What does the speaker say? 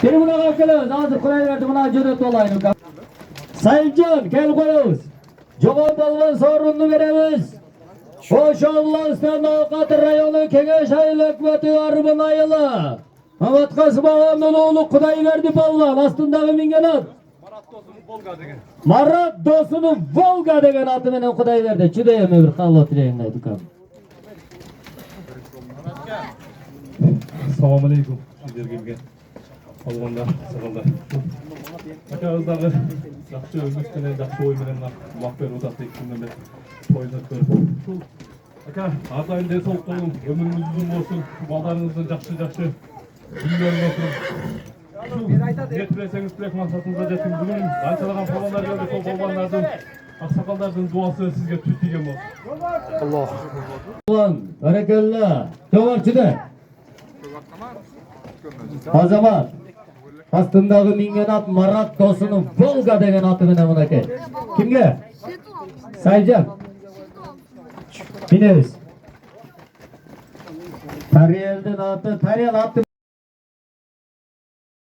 Bir buna kalkalım. Hazır Kur'an verdi buna cüret olayını. Sayıncan gel koyuyoruz. Cevap alman sorununu veremiz. Hoş Allah'ın Avukatı Rayonu Kengeş Aylık Hükümeti Arbın Ayılı. Ahmet Kasım Ağam'ın oğlu Kuday verdi ballan. Aslında mingen at. Marat Dosunun Volga degen atı menen Kuday verdi. Çüdeyem bir kallo tileyindeydi kan. Assalamu alaikum. Sizlerge kelgen polvonlar, sagallar. Akağızдағы жақсы өмір менен, жақсы ой менен мақ беріп жатты екенмін деп тойды көріп. Aka, атайын денсаулық болсын, өміріңіз ұзын болсын, балдарыңыздың жақсы дүниелерін болсын. Ниет тілесеңіз тілек мақсатыңызға жетің. Бүгін қаншалаған полвондар келді, сол полвондардың, ақсақалдардың дуасы сізге түс тиген болсын. Ulan, berekelle. Doğarçıda. O zaman aslındağı mingen at Marat Dosunun Volga degen atı menen bunake. Kimge? Saycan. Bineriz. Tariyel'den atı, Tariyel attı.